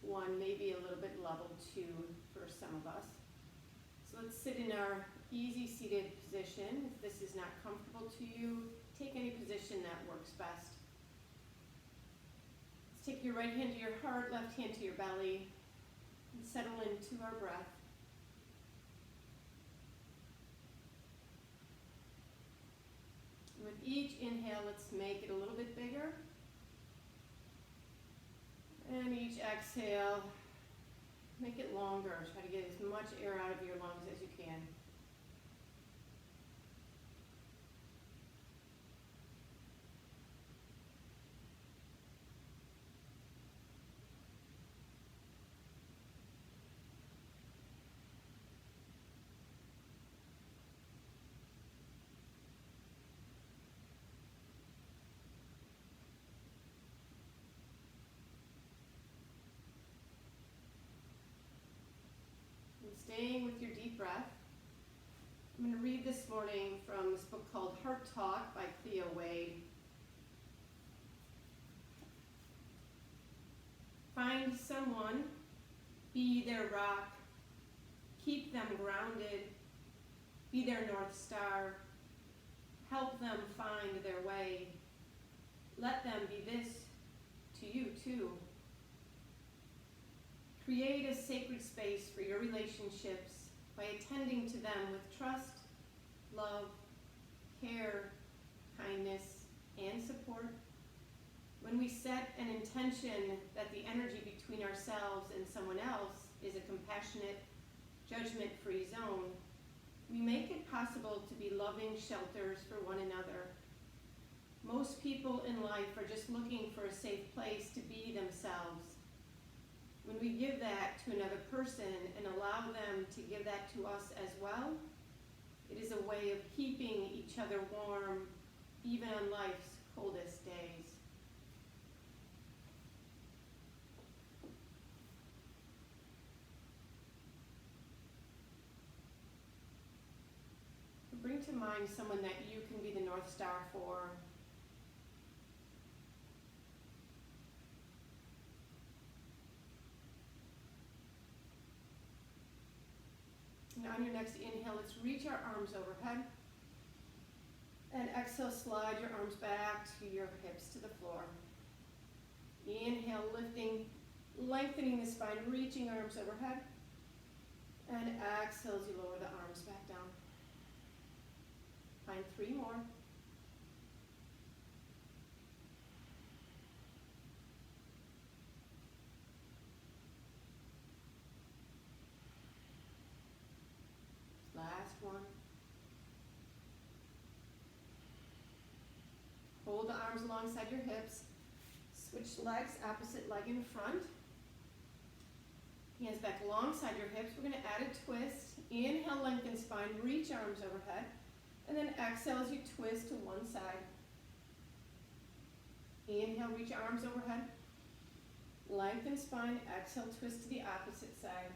1, maybe a little bit level 2 for some of us. So let's sit in our easy seated position. If this is not comfortable to you, take any position that works best. Let's take your right hand to your heart, left hand to your belly, and settle into our breath. With each inhale, let's make it a little bit bigger. And each exhale, make it longer. Try to get as much air out of your lungs as you can. Staying with your deep breath, I'm going to read this morning from this book called Heart Talk by Cleo Wade. Find someone, be their rock, keep them grounded, be their North Star, help them find their way. Let them be this to you too. Create a sacred space for your relationships by attending to them with trust, love, care, kindness, and support. When we set an intention that the energy between ourselves and someone else is a compassionate, judgment-free zone, we make it possible to be loving shelters for one another. Most people in life are just looking for a safe place to be themselves. When we give that to another person and allow them to give that to us as well, it is a way of keeping each other warm, even on life's coldest days. Bring to mind someone that you can be the North Star for. And on your next inhale, let's reach our arms overhead. And exhale, slide your arms back to your hips to the floor. Inhale, lifting, lengthening the spine, reaching arms overhead. And exhale as you lower the arms back down. Find 3 more. Last one. Hold the arms alongside your hips. Switch legs, opposite leg in front. Hands back alongside your hips. We're going to add a twist. Inhale, lengthen spine, reach arms overhead. And then exhale as you twist to one side. Inhale, reach arms overhead. Lengthen spine, exhale, twist to the opposite side.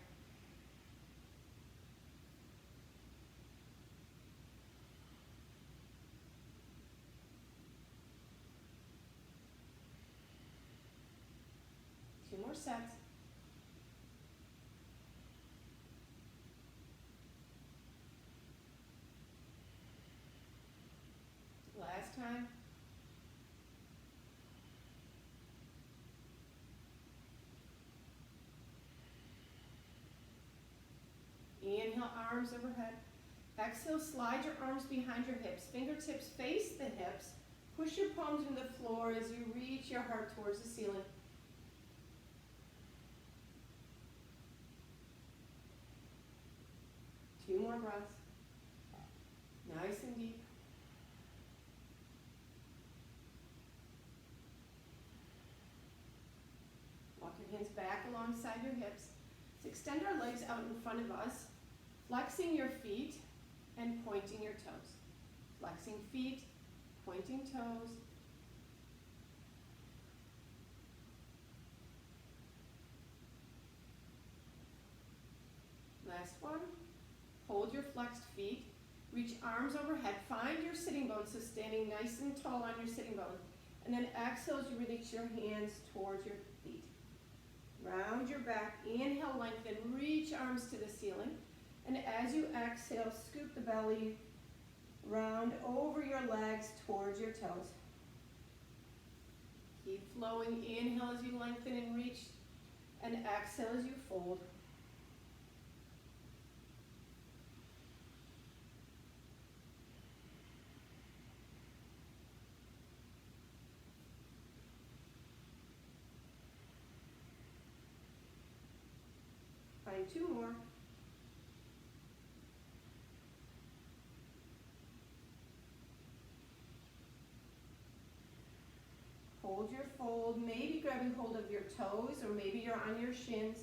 Two more sets. Last time. Inhale, arms overhead. Exhale, slide your arms behind your hips. Fingertips face the hips. Push your palms into the floor as you reach your heart towards the ceiling. Two more breaths. Nice and deep. Walk your hands back alongside your hips. Let's extend our legs out in front of us, flexing your feet and pointing your toes. Flexing feet, pointing toes. Last one. Hold your flexed feet. Reach arms overhead. Find your sitting bones, so standing nice and tall on your sitting bone. And then exhale as you release your hands towards your feet. Round your Inhale, lengthen, reach arms to the ceiling. And as you exhale, scoop the belly round over your legs towards your toes. Keep flowing. Inhale as you lengthen and reach, and exhale as you fold. Find two more. Hold your fold, maybe grabbing hold of your toes, or maybe you're on your shins.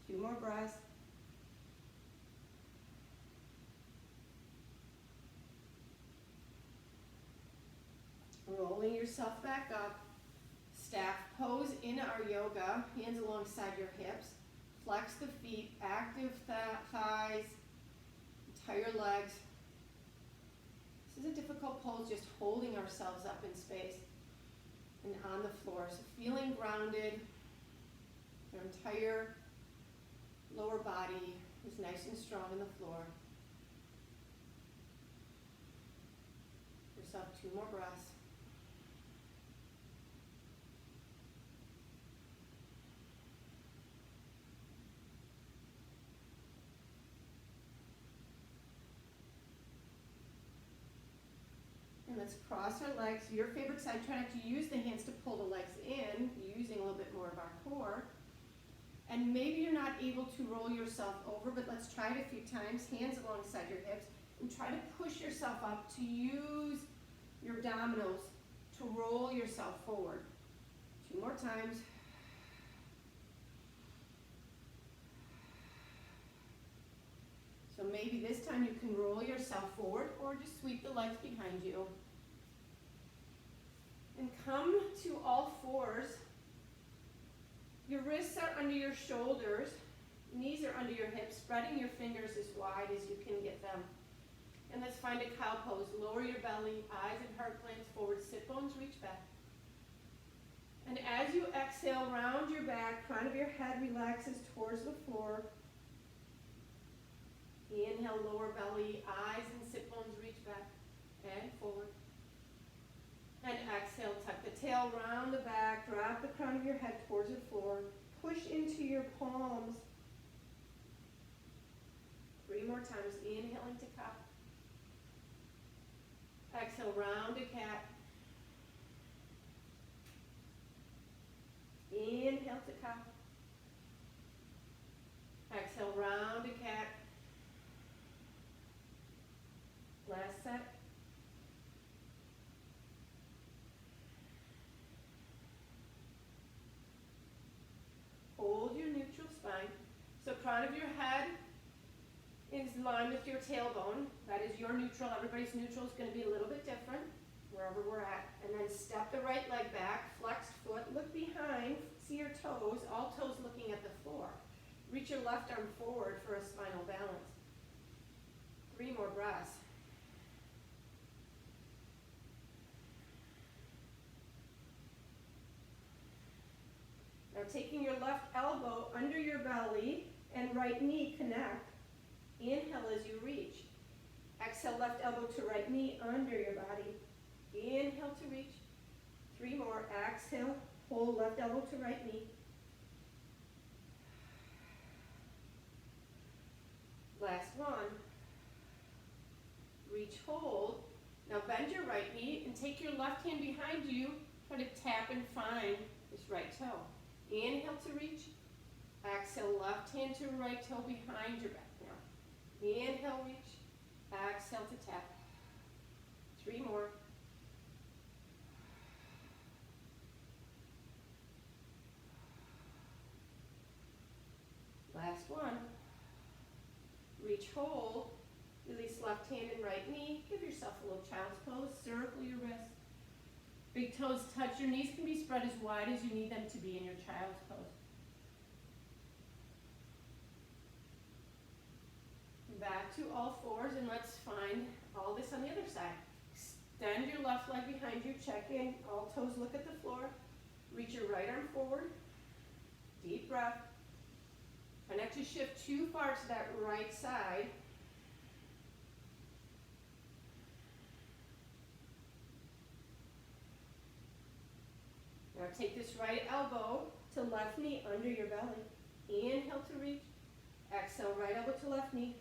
Two more breaths. Rolling yourself back up. Staff pose in our yoga, hands alongside your hips. Flex the feet, active thighs, entire legs. This is a difficult pose, just holding ourselves up in space and on the floor. So feeling grounded, your entire lower body is nice and strong on the floor. Give yourself two more breaths. And let's cross our legs. Your favorite side. Try not to use the hands to pull the legs in, using a little bit more of our core. And maybe you're not able to roll yourself over, but let's try it a few times. Hands alongside your hips. And try to push yourself up to use your abdominals to roll yourself forward. Two more times. So maybe this time you can roll yourself forward or just sweep the legs behind you. And come to all fours. Your wrists are under your shoulders. Knees are under your hips, spreading your fingers as wide as you can get them. And let's find a cow pose. Lower your belly, eyes and heart glance forward, sit bones reach back. And as you exhale, round your back, crown of your head relaxes towards the floor. Inhale, lower belly, eyes and sit bones reach back and forward. And exhale, tuck the tail round the back, drop the crown of your head towards the floor. Push into your palms. Three more times, inhaling to cow. Exhale, round to cat. Inhale to cow. Exhale, round to cat. Last set. Hold your neutral spine. So crown of your head is in line with your tailbone. That is your neutral. Everybody's neutral is going to be a little bit different wherever we're at. And then step the right leg back, flexed foot, look behind, see your toes, all toes looking at the floor. Reach your left arm forward for a spinal balance. Three more breaths. Now taking your left elbow under your belly and right knee connect. Inhale as you reach. Exhale, left elbow to right knee under your body. Inhale to reach. Three more. Exhale, hold left elbow to right knee. Last one. Reach, hold. Now bend your right knee and take your left hand behind you. Try to tap and find this right toe. Inhale to reach. Exhale, left hand to right toe behind your back now. Inhale, reach. Exhale to tap. Three more. Last one. Reach, hold. Release left hand and right knee. Give yourself a little child's pose. Circle your wrists. Big toes touch. Your knees can be spread as wide as you need them to be in your child's pose. Back to all fours, and let's find all this on the other side. Extend your left leg behind you, check in, all toes look at the floor. Reach your right arm forward, deep breath. Try not to shift too far to that right side. Now take this right elbow to left knee under your belly. Inhale to reach. Exhale, right elbow to left knee.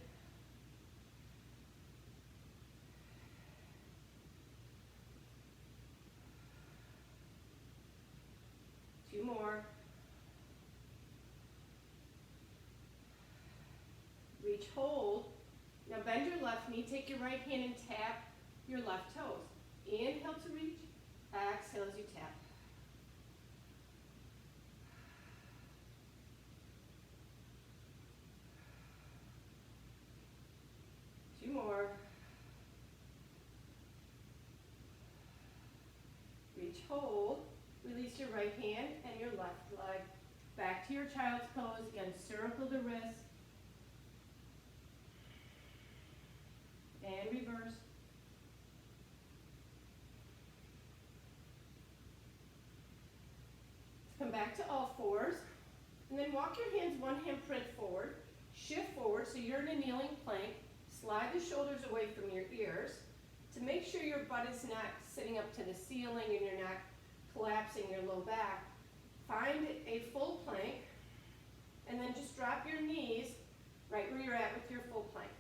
Two more. Reach, hold. Now bend your left knee, take your right hand and tap your left toes. Inhale to reach. Exhale as you tap. Two more. Reach, hold. Release your right hand and your left leg. Back to your child's pose. Again, circle the wrist. And reverse. Come back to all fours. And then walk your hands one handprint forward. Shift forward so you're in a kneeling plank. Slide the shoulders away from your ears to make sure your butt is not sitting up to the ceiling and you're not collapsing your low back. Find a full plank and then just drop your knees right where you're at with your full plank.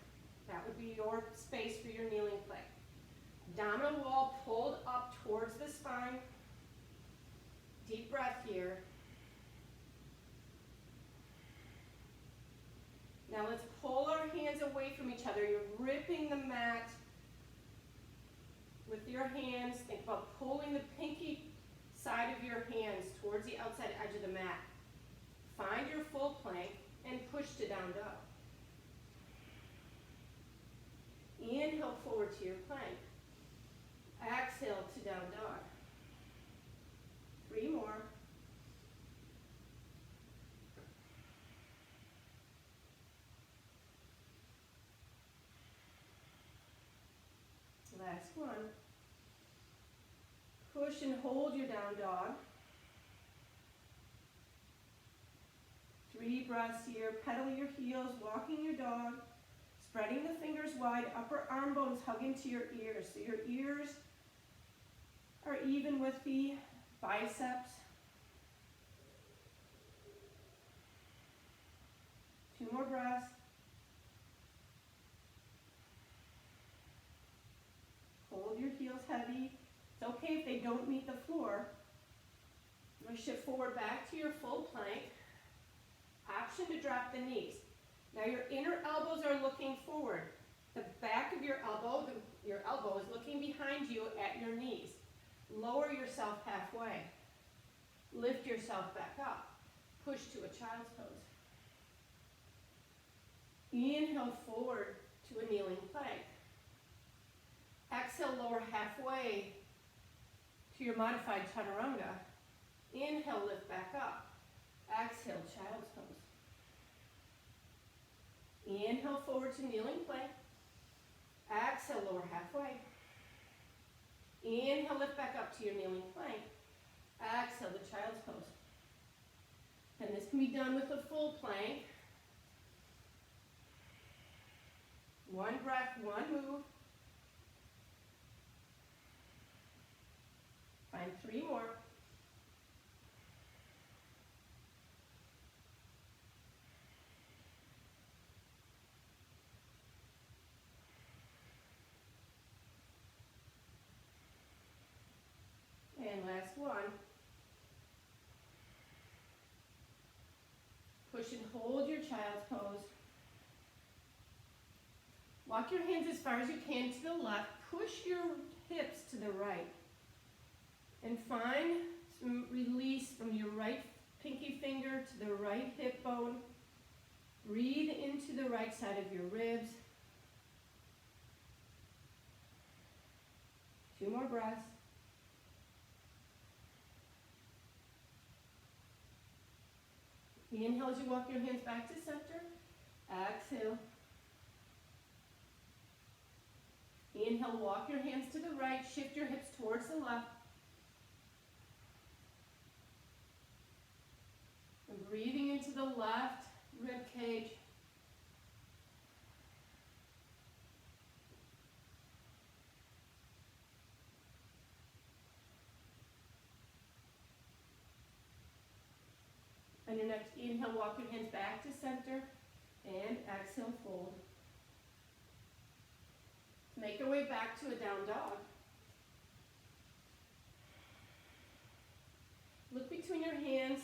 That would be your space for your kneeling plank. Abdominal wall pulled up towards the spine. Deep breath here. Now let's pull our hands away from each other. You're gripping the mat with your hands. Think about pulling the pinky side of your hands towards the outside edge of the mat. Find your full plank and push to down dog. Inhale forward to your plank. Exhale to down dog. Three more. Last one. Push and hold your down dog. 3 breaths here. Pedal your heels, walking your dog. Spreading the fingers wide, upper arm bones hug into your ears. So your ears are even with the biceps. 2 more breaths. Hold your heels heavy. It's okay if they don't meet the floor. Now shift forward back to your full plank. Option to drop the knees. Now your inner elbows are looking forward. The back of your elbow is looking behind you at your knees. Lower yourself halfway. Lift yourself back up. Push to a child's pose. Inhale forward to a kneeling plank. Exhale, lower halfway to your modified chaturanga. Inhale, lift back up. Exhale, child's pose. Inhale forward to kneeling plank. Exhale, lower halfway. Inhale, lift back up to your kneeling plank. Exhale, the child's pose. And this can be done with a full plank. 1 breath, 1 move. Find 3 more. And last one. Push and hold your child's pose. Walk your hands as far as you can to the left. Push your hips to the right. And find some release from your right pinky finger to the right hip bone. Breathe into the right side of your ribs. 2 more breaths. Inhale as you walk your hands back to center. Exhale. Inhale, walk your hands to the right. right, shift your hips towards the left. And breathing into the left rib cage. On your next inhale, walk your hands back to center, and exhale, fold. Make your way back to a down dog. Look between your hands,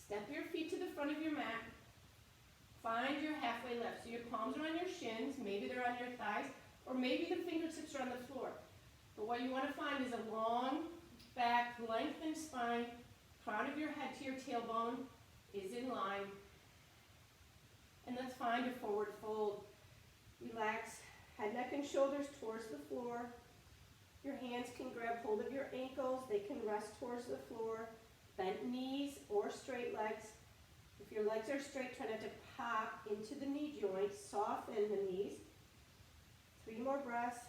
step your feet to the front of your mat. Find your halfway lift. So your palms are on your shins, maybe they're on your thighs, or maybe the fingertips are on the floor. But what you want to find is a long back, lengthened spine, crown of your head to your tailbone is in line. And let's find a forward fold. Relax head, neck, and shoulders towards the floor. Your hands can grab hold of your ankles. They can rest towards the floor. Bent knees or straight legs. If your legs are straight, try not to pop into the knee joints. Soften the knees. 3 more breaths.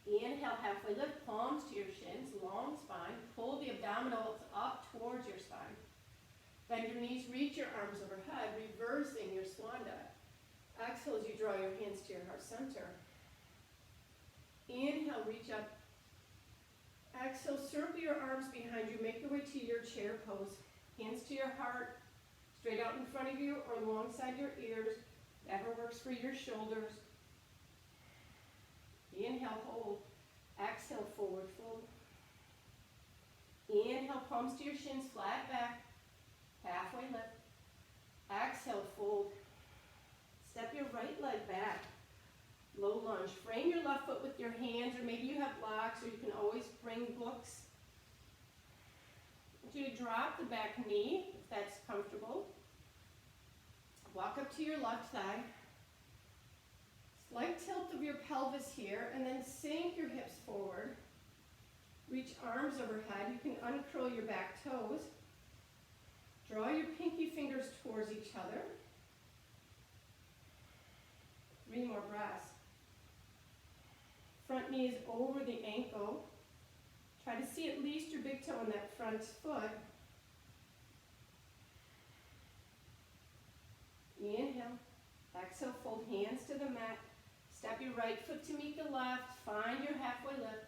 Inhale, halfway lift, palms to your shins, long spine. Pull the abdominals up towards your spine. Bend your knees, reach your arms overhead, reversing your swan dive. Exhale as you draw your hands to your heart center. Inhale, reach up. Exhale, circle your arms behind you. Make your way to your chair pose. Hands to your heart, straight out in front of you or alongside your ears. Whatever works for your shoulders. Inhale, hold. Exhale, forward fold. Inhale, palms to your shins, flat back. Halfway lift. Exhale, fold. Step your right leg back. Low lunge. Frame your left foot with your hands, or maybe you have blocks, or you can always bring books. I want you to drop the back knee, if that's comfortable. Walk up to your left thigh. Slight tilt of your pelvis here, and then sink your hips forward. Reach arms overhead. You can uncurl your back toes. Draw your pinky fingers towards each other. 3 more breaths. Front knee is over the ankle. Try to see at least your big toe on that front foot. Inhale. Exhale, fold hands to the mat. Step your right foot to meet the left. Find your halfway lift.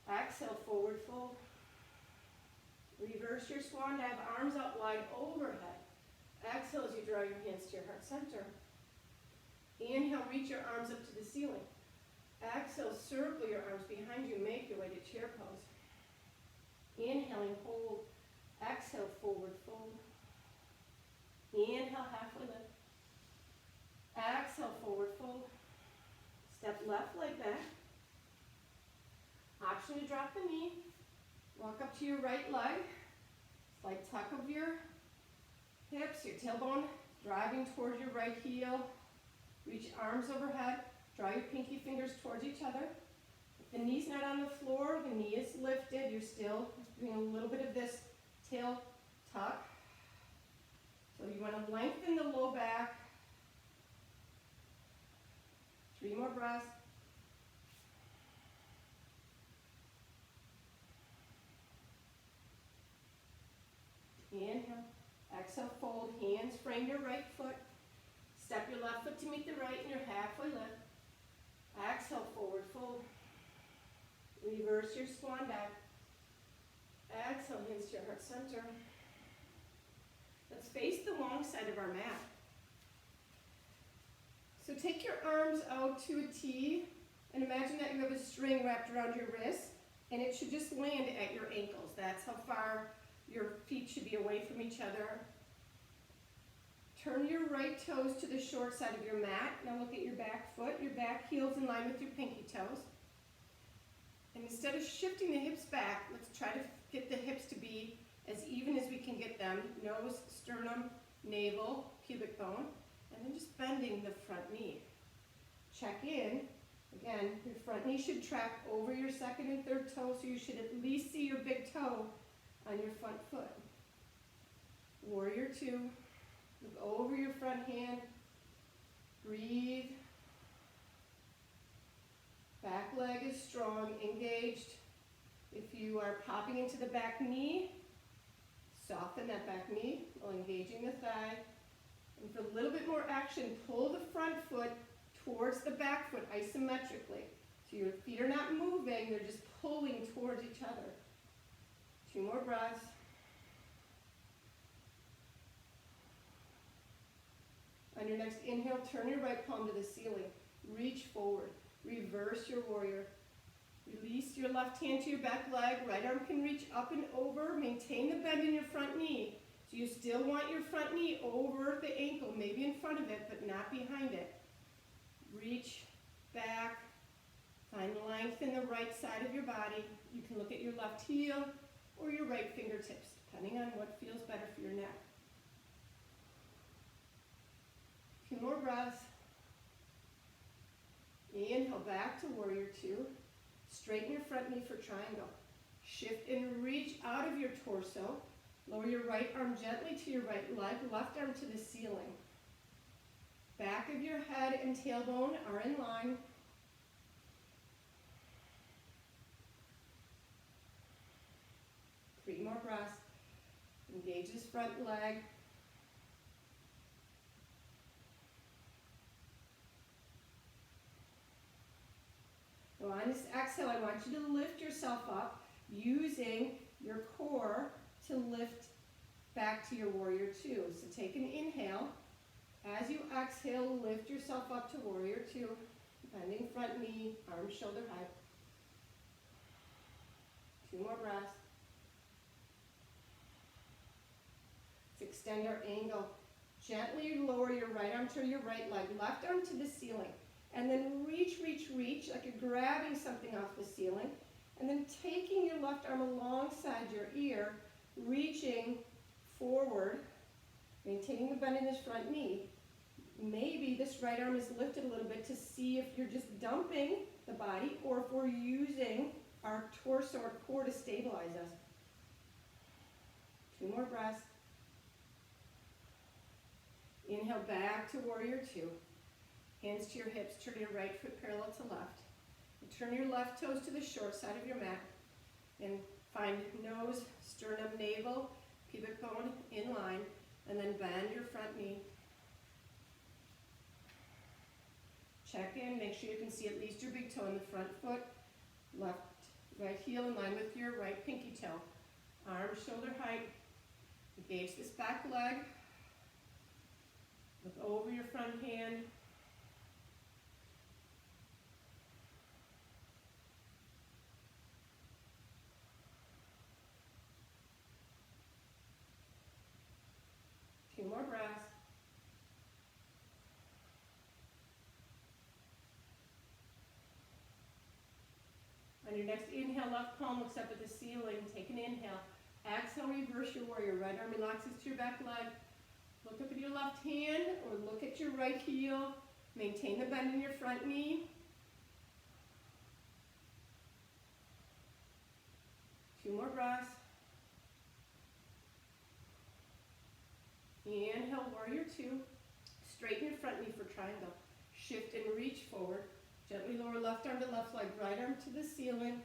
Exhale, forward fold. Reverse your swan dive, arms out wide overhead. Exhale as you draw your hands to your heart center. Inhale, reach your arms up to the ceiling. Exhale, circle your arms behind you. Make your way to chair pose. Inhaling, hold. Exhale, forward fold. Inhale, halfway lift. Exhale, forward fold. Step left leg back. Option to drop the knee. Walk up to your right leg. Slight tuck of your hips, your tailbone driving towards your right heel. Reach arms overhead. Draw your pinky fingers towards each other. If the knee's not on the floor, the knee is lifted. You're still doing a little bit of this tail tuck. So you want to lengthen the low back. 3 more breaths. Inhale. Exhale, fold. Hands frame your right foot. Step your left foot to meet the right and your halfway lift. Exhale, forward fold. Reverse your swan dive. Exhale, hands to your heart center. Let's face the long side of our mat. So take your arms out to a T and imagine that you have a string wrapped around your wrist and it should just land at your ankles. That's how far your feet should be away from each other. Turn your right toes to the short side of your mat. Now look at your back foot. Your back heel's in line with your pinky toes. And instead of shifting the hips back, let's try to get the hips to be as even as we can get them. Nose, sternum, navel, pubic bone. And then just bending the front knee. Check in. Again, your front knee should track over your second and third toe, so you should at least see your big toe on your front foot. Warrior two. Look over your front hand. Breathe. Back leg is strong, engaged. If you are popping into the back knee, soften that back knee while engaging the thigh. And for a little bit more action, pull the front foot towards the back foot isometrically. So your feet are not moving, they're just pulling towards each other. 2 more breaths. On your next inhale, turn your right palm to the ceiling. Reach forward. Reverse your warrior. Release your left hand to your back leg. Right arm can reach up and over. Maintain the bend in your front knee. So you still want your front knee over the ankle, maybe in front of it, but not behind it. Reach back. Find length in the right side of your body. You can look at your left heel or your right fingertips, depending on what feels better for your neck. 2 more breaths. Inhale back to warrior two. Straighten your front knee for triangle. Shift and reach out of your torso. Lower your right arm gently to your right leg, left arm to the ceiling. Back of your head and tailbone are in line. Three more breaths. Engage this front leg. So on this exhale, I want you to lift yourself up using your core to lift back to your warrior two. So take an inhale. As you exhale, lift yourself up to warrior two. Bending front knee, arms shoulder height. 2 more breaths. Let's extend our angle. Gently lower your right arm to your right leg, left arm to the ceiling. And then reach, reach, reach, like you're grabbing something off the ceiling. And then taking your left arm alongside your ear, reaching forward, maintaining the bend in this front knee. Maybe this right arm is lifted a little bit to see if you're just dumping the body or if we're using our torso or core to stabilize us. 2 more breaths. Inhale back to warrior two. Hands to your hips, turn your right foot parallel to left. And turn your left toes to the short side of your mat. And find nose, sternum, navel, pubic bone in line. And then bend your front knee. Check in, make sure you can see at least your big toe in the front foot. Left, right heel in line with your right pinky toe. Arms shoulder height. Engage this back leg. Look over your front hand. Two more breaths. On your next inhale, left palm looks up at the ceiling. Take an inhale. Exhale, reverse your warrior. Right arm relaxes to your back leg. Look up at your left hand or look at your right heel. Maintain the bend in your front knee. 2 more breaths. Inhale, warrior two. Straighten your front knee for triangle. Shift and reach forward. Gently lower left arm to left leg, right arm to the ceiling.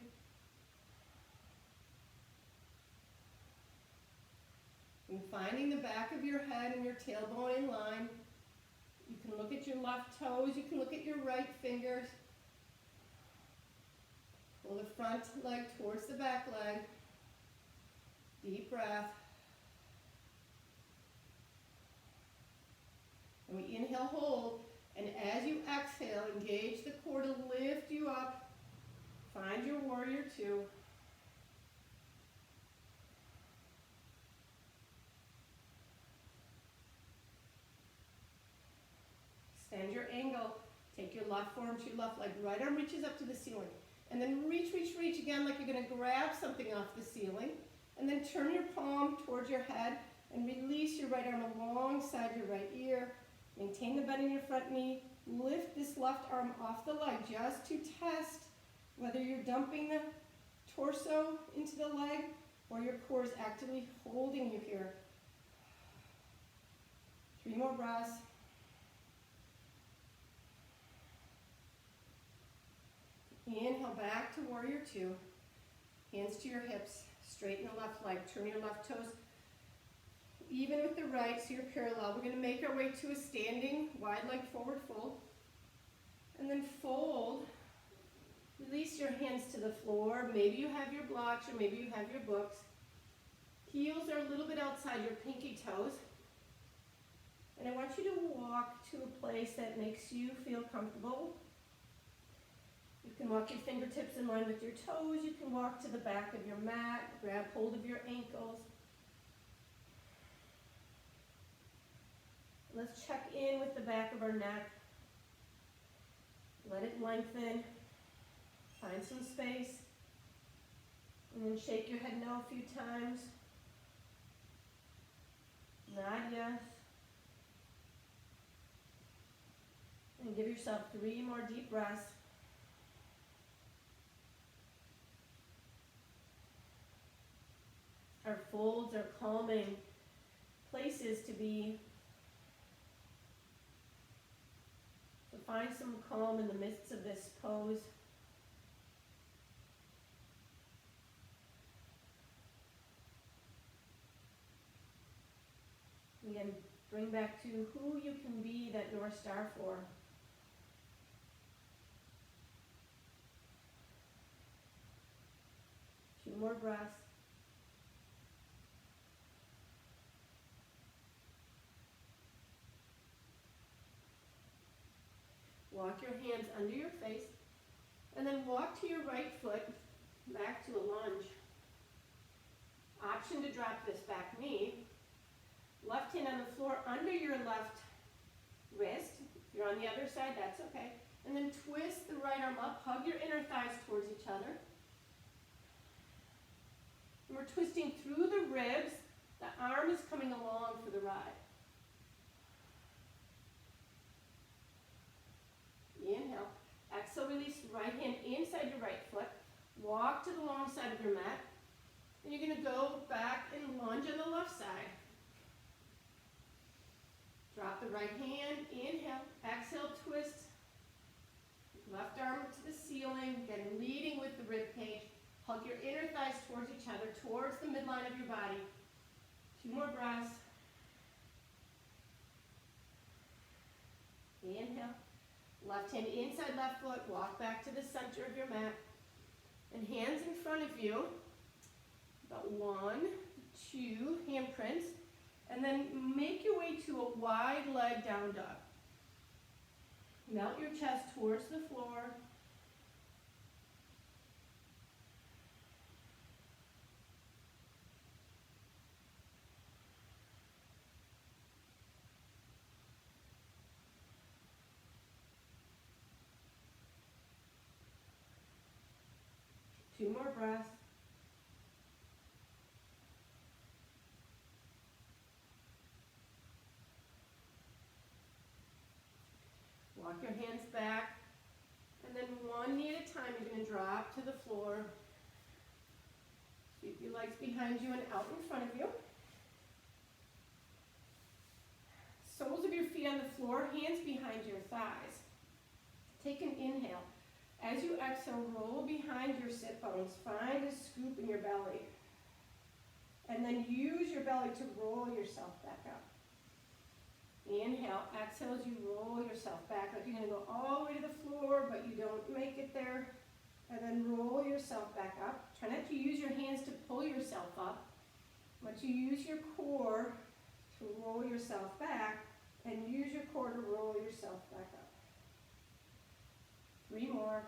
And finding the back of your head and your tailbone in line. You can look at your left toes, you can look at your right fingers. Pull the front leg towards the back leg. Deep breath. And we inhale, hold. And as you exhale, engage the core to lift you up. Find your warrior two. Extend your angle. Take your left forearm to your left leg. Right arm reaches up to the ceiling. And then reach, reach, reach again like you're going to grab something off the ceiling. And then turn your palm towards your head and release your right arm alongside your right ear. Maintain the bend in your front knee. Lift this left arm off the leg just to test whether you're dumping the torso into the leg or your core is actively holding you here. more breaths. Inhale back to warrior two. Hands to your hips. Straighten the left leg. Turn your left toes even with the right so you're parallel. We're going to make our way to a standing wide leg forward fold. And then fold. Release your hands to the floor. Maybe you have your blocks or maybe you have your books. Heels are a little bit outside your pinky toes. And I want you to walk to a place that makes you feel comfortable. You can walk your fingertips in line with your toes. You can walk to the back of your mat. Grab hold of your ankles. Let's check in with the back of our neck. Let it lengthen. Find some space. And then shake your head no a few times. Nod yes. And give yourself 3 more deep breaths. Our folds are calming places to be. So find some calm in the midst of this pose. Again, bring back to who you can be that North Star for. Two more breaths. Walk your hands under your face, and then walk to your right foot back to a lunge. Option to drop this back knee. Left hand on the floor under your left wrist. If you're on the other side, that's okay. And then twist the right arm up, hug your inner thighs towards each other. And we're twisting through the ribs. The arm is coming along for the ride. Inhale. Exhale, release the right hand inside your right foot. Walk to the long side of your mat. And you're going to go back and lunge on the left side. Drop the right hand. Inhale. Exhale, twist. Left arm to the ceiling. Again, leading with the rib cage. Hug your inner thighs towards each other, towards the midline of your body. 2 more breaths. Inhale. Left hand inside left foot, walk back to the center of your mat. And hands in front of you, about 1, 2 handprints. And then make your way to a wide leg down dog. Melt your chest towards the floor. Two more breaths. Walk your hands back, and then 1 knee at a time, you're going to drop to the floor. Sweep your legs behind you and out in front of you. Soles of your feet on the floor, hands behind your thighs. Take an inhale. As you exhale, roll behind your sit bones. Find a scoop in your belly. And then use your belly to roll yourself back up. Inhale, exhale as you roll yourself back. Like you're going to go all the way to the floor, but you don't make it there. And then roll yourself back up. Try not to use your hands to pull yourself up, but you use your core to roll yourself back, and use your core to roll yourself back up. 3 more.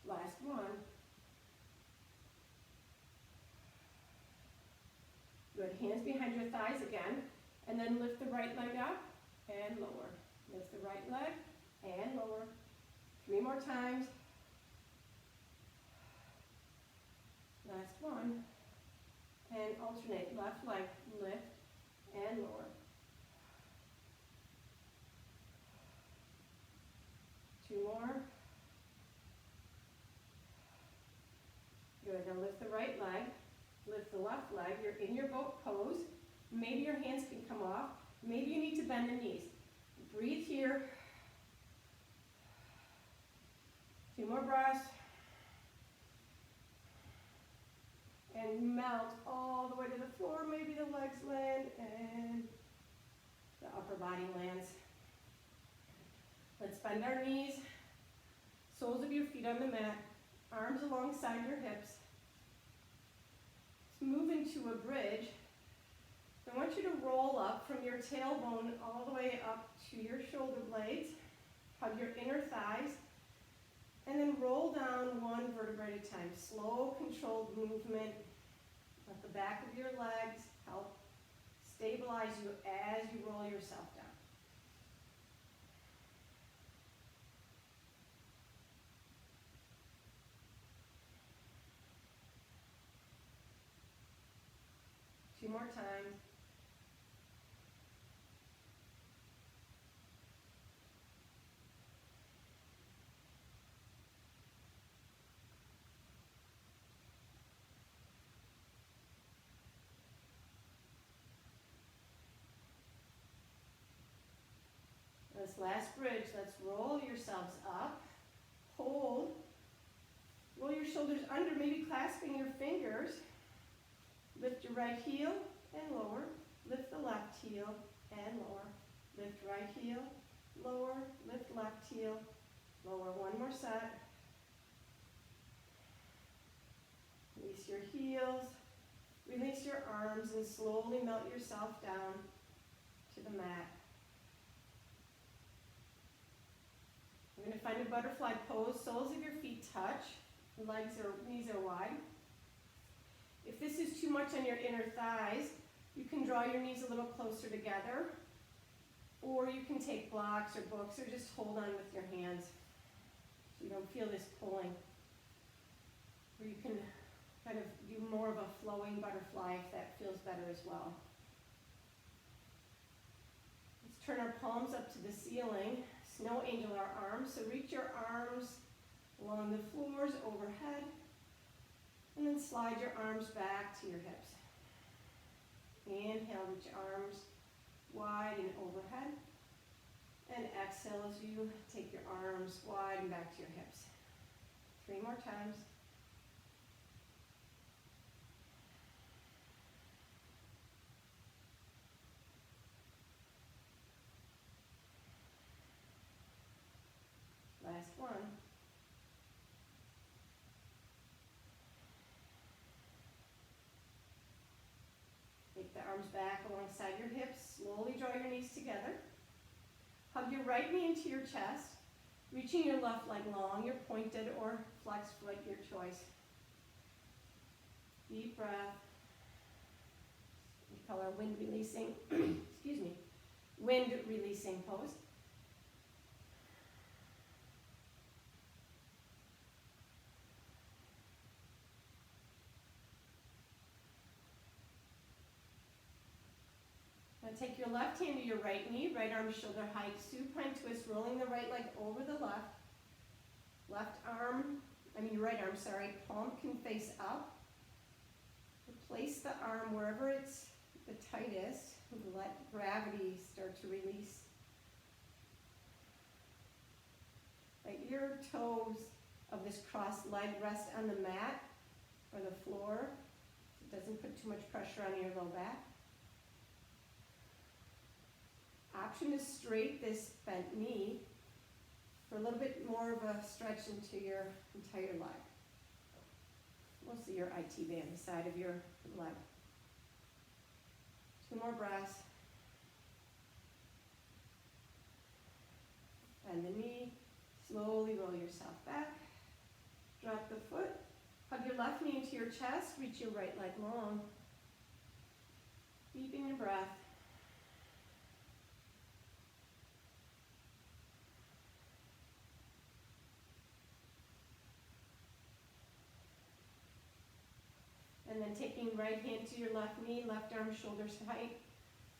Last one. Good. Hands behind your thighs again, and then lift the right leg up and lower. Lift the right leg and lower. 3 more times. Last one. And alternate. Left leg, lift and lower. 2 more. left leg. You're in your boat pose. Maybe your hands can come off. Maybe you need to bend the knees. Breathe here. 2 more breaths. And melt all the way to the floor. Maybe the legs land and the upper body lands. Let's bend our knees. Soles of your feet on the mat. Arms alongside your hips. Let's move into a bridge. I want you to roll up from your tailbone all the way up to your shoulder blades. Hug your inner thighs. And then roll down 1 vertebra at a time. Slow, controlled movement. Let the back of your legs help stabilize you as you roll yourself down. Two more times. This last bridge, let's roll yourselves up, hold, roll your shoulders under, maybe clasping your fingers, lift your right heel and lower, lift the left heel and lower, lift right heel, lower, lift left heel, lower. 1 more set. Release your heels, release your arms, and slowly melt yourself down to the mat. We're going to find a butterfly pose. Soles of your feet touch. Knees are wide. If this is too much on your inner thighs, you can draw your knees a little closer together, or you can take blocks or books or just hold on with your hands so you don't feel this pulling. Or you can kind of do more of a flowing butterfly if that feels better as well. Let's turn our palms up to the ceiling. Snow angel our arms, so reach your arms along the floors overhead, and then slide your arms back to your hips. Inhale, reach your arms wide and overhead, and exhale as you take your arms wide and back to your hips. 3 more times. Last one. Take the arms back alongside your hips. Slowly draw your knees together. Hug your right knee into your chest, reaching your left leg long, your pointed or flexed foot, your choice. Deep breath. We call our wind releasing, excuse me, wind releasing pose. Take your left hand to your right knee, right arm shoulder height, supine twist, rolling the right leg over the left. Your right arm, palm can face up. Place the arm wherever it's the tightest. Let gravity start to release. Let your toes of this crossed leg rest on the mat or the floor. It doesn't put too much pressure on your low back. Option to straight this bent knee for a little bit more of a stretch into your entire leg. Mostly your IT band, the side of your leg. 2 more breaths. Bend the knee. Slowly roll yourself back. Drop the foot. Hug your left knee into your chest. Reach your right leg long. Deepen your breath. And then taking right hand to your left knee, left arm, shoulders height.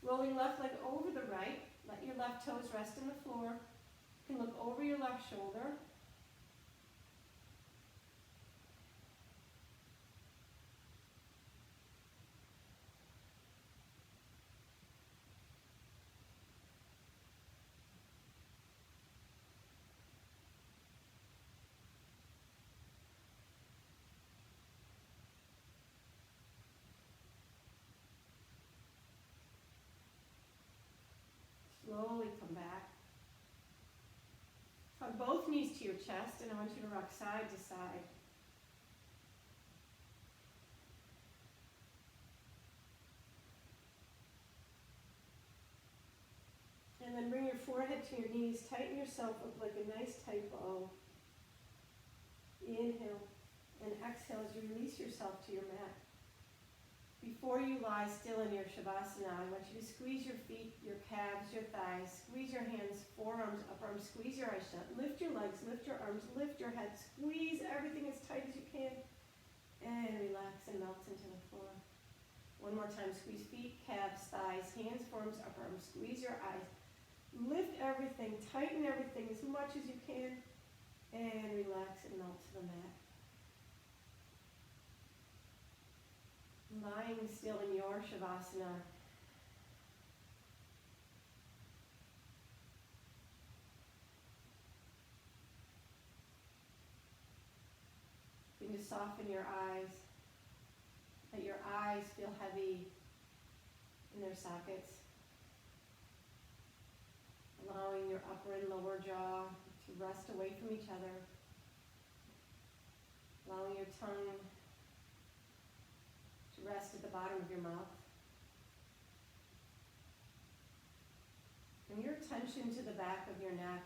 Rolling left leg over the right. Let your left toes rest on the floor. You can look over your left shoulder. come back. Hug both knees to your chest, and I want you to rock side to side. And then bring your forehead to your knees. Tighten yourself up like a nice tight bow. Inhale and exhale as you release yourself to your mat. Before you lie still in your Shavasana, I want you to squeeze your feet, your calves, your thighs. Squeeze your hands, forearms, upper arms. Squeeze your eyes shut. Lift your legs, lift your arms, lift your head. Squeeze everything as tight as you can. And relax and melt into the floor. One more time. Squeeze feet, calves, thighs, hands, forearms, upper arms. Squeeze your eyes. Lift everything, tighten everything as much as you can, and relax and melt to the mat. Lying still in your Shavasana. Begin to soften your eyes. Let your eyes feel heavy in their sockets. Allowing your upper and lower jaw to rest away from each other. Allowing your tongue to rest at the bottom of your mouth. Bring your attention to the back of your neck.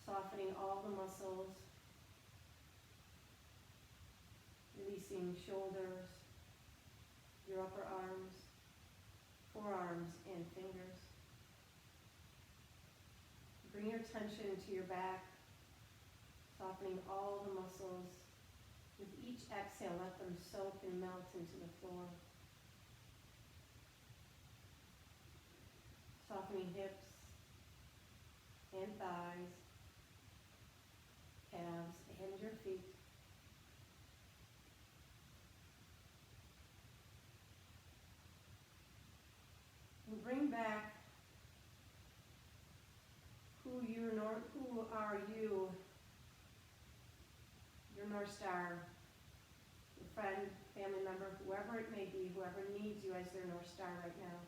Softening all the muscles. Releasing shoulders, your upper arms, forearms, and fingers. Bring your attention to your back, softening all the muscles. With each exhale, let them soak and melt into the floor. Softening hips and thighs, calves, and your feet. And bring back who are you, your North Star, your friend, family member, whoever it may be, whoever needs you as their North Star right now.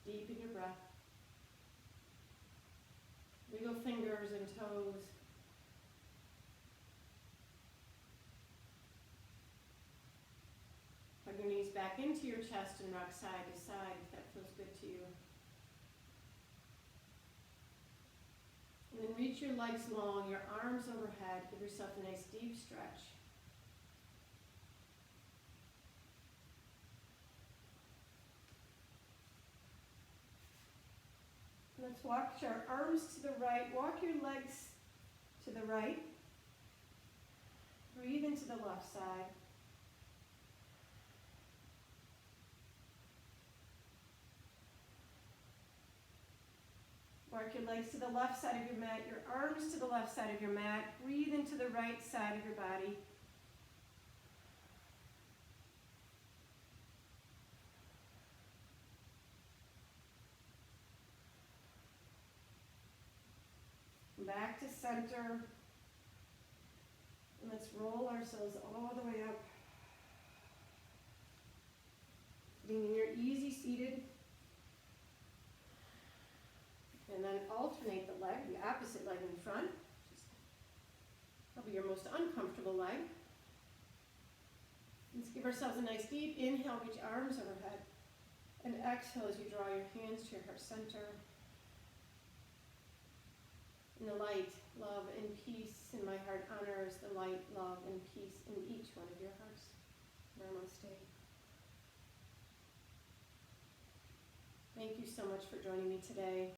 Deepen your breath. Wiggle fingers and toes. Hug your knees back into your chest and rock side to side if that feels good to you. And then reach your legs long, your arms overhead. Give yourself a nice deep stretch. Let's walk our arms to the right. Walk your legs to the right. Breathe into the left side. Walk your legs to the left side of your mat, your arms to the left side of your mat. Breathe into the right side of your body. Back to center. And let's roll ourselves all the way up. Being your easy seated. And then alternate the leg, the opposite leg in front. Probably your most uncomfortable leg. Let's give ourselves a nice deep inhale, reach arms overhead. And exhale as you draw your hands to your heart center. And the light, love, and peace in my heart honors the light, love, and peace in each one of your hearts. Namaste. Thank you so much for joining me today.